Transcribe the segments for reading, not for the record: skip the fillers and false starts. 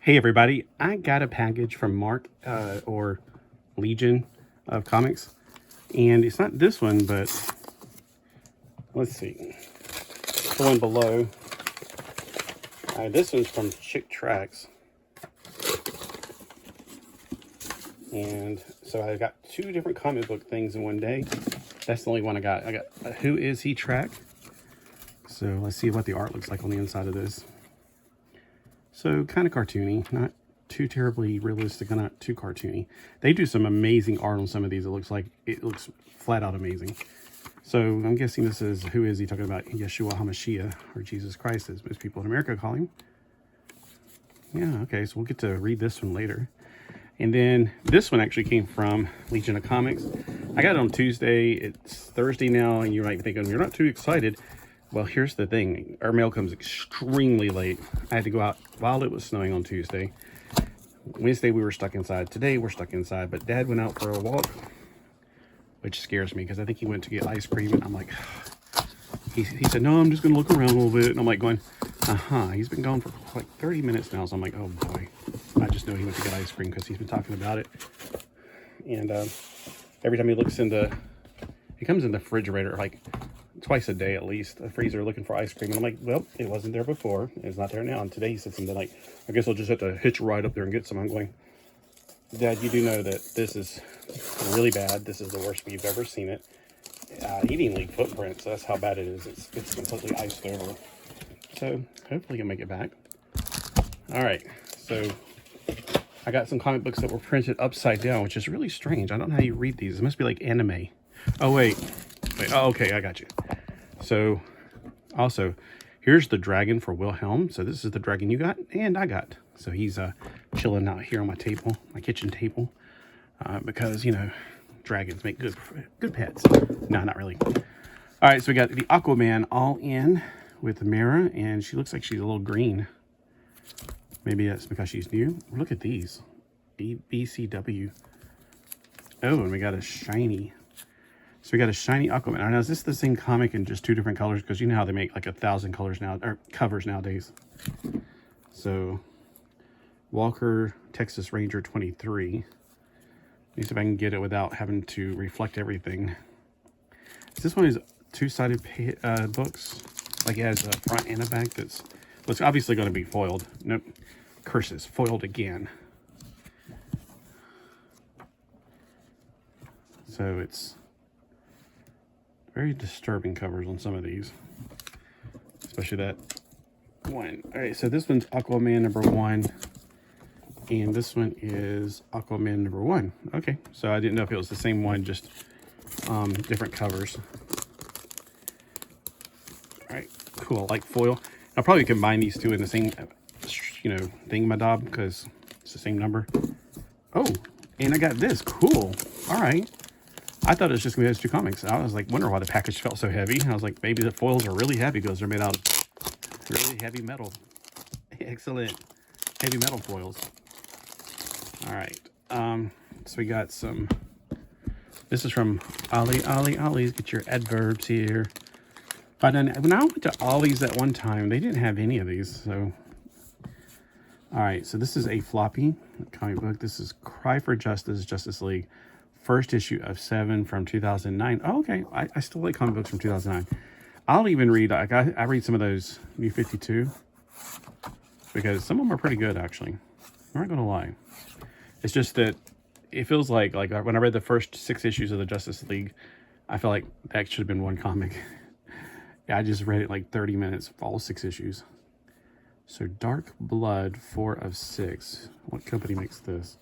Hey everybody, I got a package from Mark or Legion of Comics, and it's not this one, but let's see, the one below. This one's from Chick Tracks, and so I got two different comic book things in one day. That's the only one I got. I got a Who Is He track. So let's see what the art looks like on the inside of this. So kind of cartoony, not too terribly realistic, and not too cartoony. They do some amazing art on some of these. It looks flat out amazing. So I'm guessing this is, who is he talking about? Yeshua HaMashiach, or Jesus Christ, as most people in America call him. Yeah, okay, so we'll get to read this one later. And then this one actually came from Legion of Comics. I got it on Tuesday. It's Thursday now, and you might be thinking, you're not too excited. Well, here's the thing. Our mail comes extremely late. I had to go out while it was snowing on Tuesday. Wednesday, we were stuck inside. Today, we're stuck inside. But Dad went out for a walk, which scares me because I think he went to get ice cream. And I'm like, he said, no, I'm just going to look around a little bit. And I'm like going, He's been gone for like 30 minutes now. So I'm like, oh, boy. I just know he went to get ice cream because he's been talking about it. And every time he looks he comes in the refrigerator like twice a day at least, a freezer, looking for ice cream. And I'm like, well, it wasn't there before. It's not there now. And today he said something like, I guess I'll just have to hitch a ride up there and get some. I'm going, Dad, you do know that this is really bad. This is the worst we've ever seen it. He didn't leave footprints. That's how bad it is. It's completely iced over. So hopefully he'll make it back. All right. So I got some comic books that were printed upside down, which is really strange. I don't know how you read these. It must be like anime. Oh, wait. Oh, okay. I got you. So also, here's the dragon for Wilhelm. So this is the dragon you got and I got. So he's chilling out here on my table, my kitchen table, because, you know, dragons make good pets. No, not really. All right. So we got the Aquaman all in with Mara, and she looks like she's a little green. Maybe that's because she's new. Look at these. BCW. Oh, and we got a shiny. So we got a shiny Aquaman. Now, is this the same comic in just two different colors? Because you know how they make like 1,000 colors now, or covers nowadays. So, Walker, Texas Ranger 23. Let me see if I can get it without having to reflect everything. This one is two-sided books. Like it has a front and a back that's... Well, it's obviously going to be foiled. Nope. Curses. Foiled again. So it's very disturbing covers on some of these. Especially that one. Alright, so this one's Aquaman #1. And this one is Aquaman #1. Okay, so I didn't know if it was the same one, just different covers. Alright, cool. I like foil. I'll probably combine these two in the same, thingamadob, because it's the same number. Oh, and I got this. Cool. All right. I thought it was just going to be those two comics. I was like, wondering why the package felt so heavy. I was like, maybe the foils are really heavy because they're made out of really heavy metal. Excellent. Heavy metal foils. All right. So we got some. This is from Ollie's. Get your adverbs here. But when I went to Ollie's at one time, they didn't have any of these. So, all right. So this is a floppy comic book. This is Cry for Justice, Justice League, first issue of 7 from 2009. Oh, okay. I still like comic books from 2009. I'll even read. I read some of those New 52 because some of them are pretty good. Actually, I'm not gonna lie. It's just that it feels like when I read the first 6 issues of the Justice League, I feel like that should have been one comic. Yeah, I just read it like 30 minutes, all 6 issues. So Dark Blood, 4 of 6. What company makes this?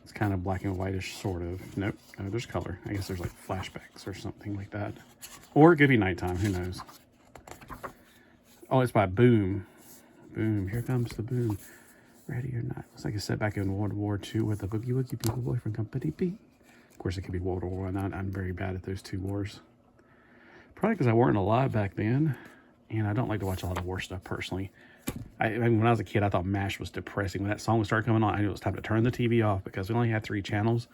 It's kind of black and whitish, sort of. Nope, no, there's color. I guess there's like flashbacks or something like that. Or it could be nighttime, who knows. Oh, it's by Boom. Boom, here comes the Boom. Ready or not. Looks like it's set back in World War II with the Boogie Woogie People Boy from Company B. Of course, it could be World War I. I'm very bad at those two wars. Probably because I weren't alive back then, and I don't like to watch a lot of war stuff personally. I mean, when I was a kid, I thought MASH was depressing. When that song would start coming on, I knew it was time to turn the TV off because we only had 3 channels,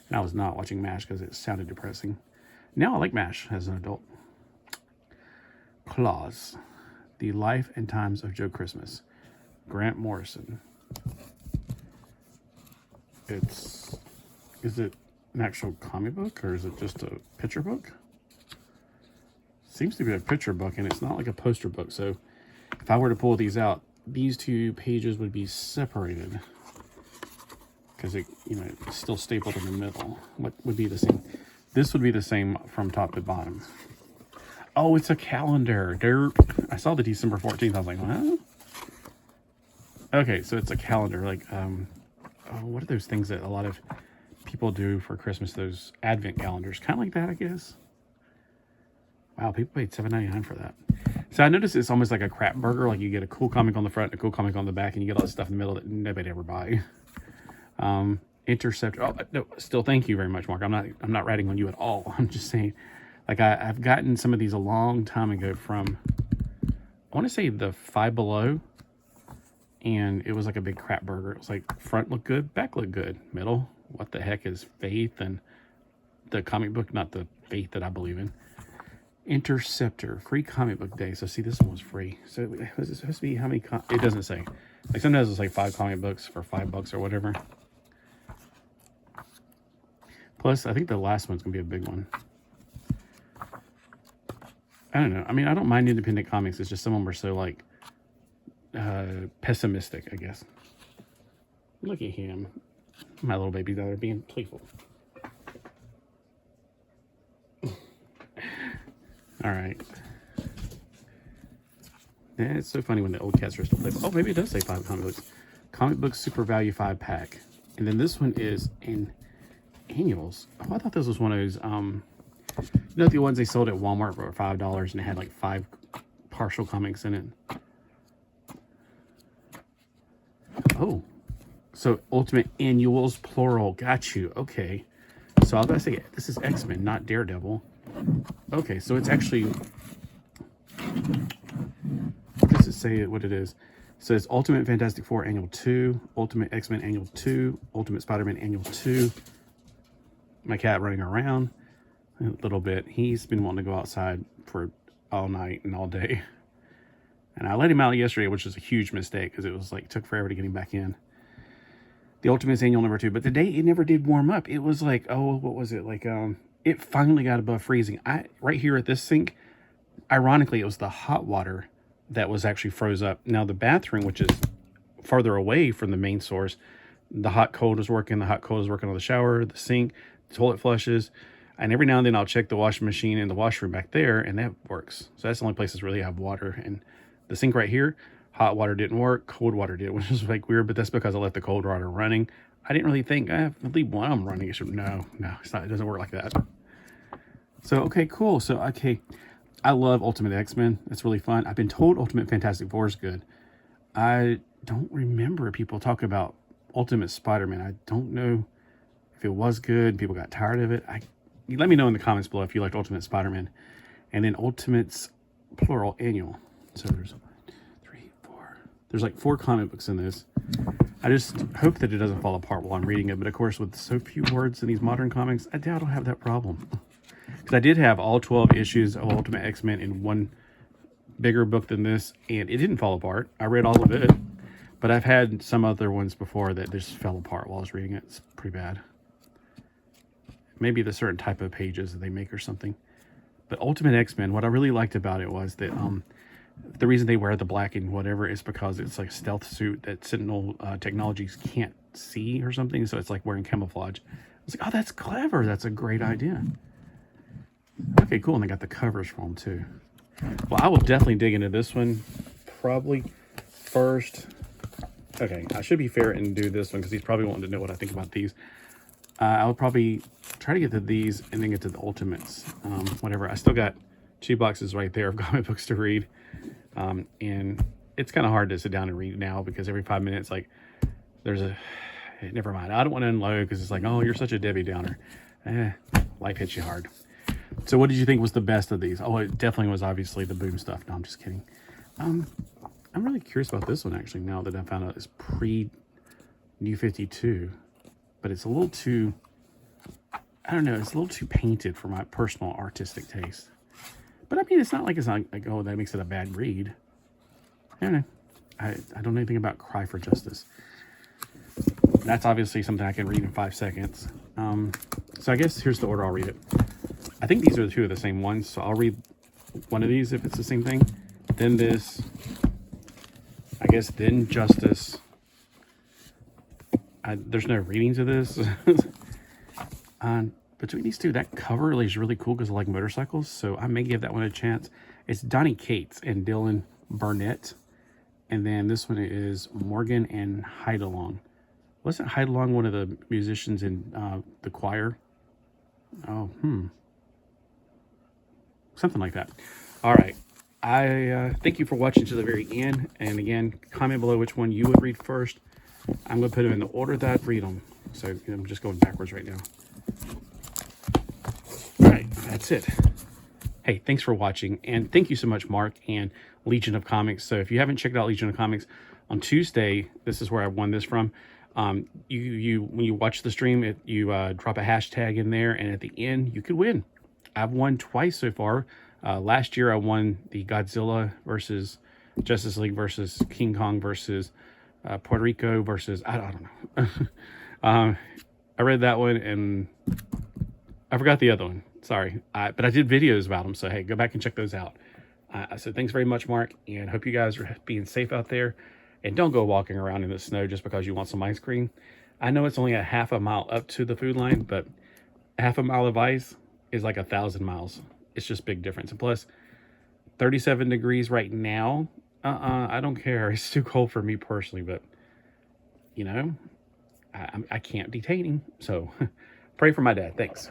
and I was not watching MASH because it sounded depressing. Now I like MASH as an adult. Claus, The Life and Times of Joe Christmas. Grant Morrison. is it an actual comic book or is it just a picture book? Seems to be a picture book, and it's not like a poster book. So if I were to pull these out, these two pages would be separated because it's still stapled in the middle. What would be the same? This would be the same from top to bottom. Oh, it's a calendar. I saw the December 14th. I was like, what? Okay, so it's a calendar. Like, what are those things that a lot of people do for Christmas? Those Advent calendars, kind of like that, I guess. Wow, people paid $7.99 for that. So I noticed it's almost like a crap burger. Like you get a cool comic on the front, and a cool comic on the back, and you get all this stuff in the middle that nobody ever buy. Interceptor. Oh no, still thank you very much, Mark. I'm not writing on you at all. I'm just saying, like I've gotten some of these a long time ago from, I want to say the Five Below, and it was like a big crap burger. It was like front looked good, back looked good, middle. What the heck is faith? And the comic book, not the faith that I believe in. Interceptor, free comic book day. So see, this one was free. So was it supposed to be how many? It doesn't say. Like sometimes it's like 5 comic books for $5 or whatever. Plus, I think the last one's gonna be a big one. I don't know. I mean, I don't mind independent comics. It's just some of them are so like pessimistic, I guess. Look at him, my little baby daughter being playful. All right. Yeah, it's so funny when the old cats are still playful. Oh, maybe it does say 5 comic books. Comic book super value 5-pack. And then this one is in annuals. Oh, I thought this was one of those, the ones they sold at Walmart for $5 and it had like 5 partial comics in it. Oh, so Ultimate Annuals, plural. Got you. Okay. So I was going to say, this is X-Men, not Daredevil. Okay, so it's actually, what does it say what it is? It says Ultimate Fantastic Four Annual 2, Ultimate X-Men Annual 2, Ultimate Spider-Man Annual 2. My cat running around a little bit. He's been wanting to go outside for all night and all day. And I let him out yesterday, which was a huge mistake because it was like, took forever to get him back in. The Ultimate's Annual number 2. But today it never did warm up. It was like, oh, what was it? Like, it finally got above freezing. Right here at this sink, ironically, it was the hot water that was actually froze up. Now the bathroom, which is farther away from the main source, the hot cold was working. The hot cold was working on the shower, the sink, the toilet flushes. And every now and then I'll check the washing machine in the washroom back there, and that works. So that's the only places really have water. And the sink right here, hot water didn't work, cold water did, which is like weird, but that's because I left the cold water running. I didn't really think, I'll leave one of them running. No, it's not, it doesn't work like that. So, okay, cool. So, okay, I love Ultimate X-Men. It's really fun. I've been told Ultimate Fantastic Four is good. I don't remember people talk about Ultimate Spider-Man. I don't know if it was good. People got tired of it. You let me know in the comments below if you liked Ultimate Spider-Man. And then Ultimate's plural annual. So there's 1, 2, 3, 4. There's like 4 comic books in this. I just hope that it doesn't fall apart while I'm reading it. But of course, with so few words in these modern comics, I doubt I'll have that problem. Because I did have all 12 issues of Ultimate X-Men in one bigger book than this, and it didn't fall apart. I read all of it. But I've had some other ones before that just fell apart while I was reading it. It's pretty bad. Maybe the certain type of pages that they make or something. But Ultimate X-Men, what I really liked about it was that the reason they wear the black and whatever is because it's like a stealth suit that Sentinel technologies can't see or something. So it's like wearing camouflage. I was like, oh, that's clever. That's a great idea. Okay, cool. And they got the covers for them too. Well, I will definitely dig into this one probably first. Okay, I should be fair and do this one because he's probably wanting to know what I think about these. I'll probably try to get to these and then get to the Ultimates. Whatever. I still got 2 boxes right there of comic books to read. And it's kind of hard to sit down and read now because every 5 minutes, like, there's a... Never mind. I don't want to unload because it's like, oh, you're such a Debbie Downer. Life hits you hard. So what did you think was the best of these? Oh, it definitely was obviously the Boom stuff. No, I'm just kidding. I'm really curious about this one, actually, now that I found out it's pre-New 52. But it's a little too, I don't know, it's a little too painted for my personal artistic taste. But I mean, it's not like oh, that makes it a bad read. I don't know. I don't know anything about Cry for Justice. That's obviously something I can read in 5 seconds. So I guess here's the order I'll read it. I think these are the two of the same ones, so I'll read one of these if it's the same thing. Then this, I guess, then justice. There's no reading to this. Between these two, that cover is really cool because I like motorcycles, so I may give that one a chance. It's Donnie Cates and Dylan Burnett. And then this one is Morgan and Heidelong. Wasn't Heidelong one of the musicians in the choir? Oh, something like that. All right. I thank you for watching to the very end. And again, comment below which one you would read first. I'm going to put them in the order that I'd read them. So I'm just going backwards right now. All right, that's it. Hey, thanks for watching. And thank you so much, Mark and Legion of Comics. So if you haven't checked out Legion of Comics, on Tuesday, this is where I won this from. When you watch the stream, you drop a hashtag in there, and at the end, you could win. I've won twice so far. Last year, I won the Godzilla versus Justice League versus King Kong versus Puerto Rico versus, I don't know. I read that one, and I forgot the other one. Sorry. But I did videos about them, so hey, go back and check those out. So thanks very much, Mark, and hope you guys are being safe out there. And don't go walking around in the snow just because you want some ice cream. I know it's only a half a mile up to the food line, but half a mile of ice is like 1,000 miles. It's just big difference. And plus, 37 degrees right now. I don't care. It's too cold for me personally, but you know, I can't detain him. So pray for my dad. Thanks.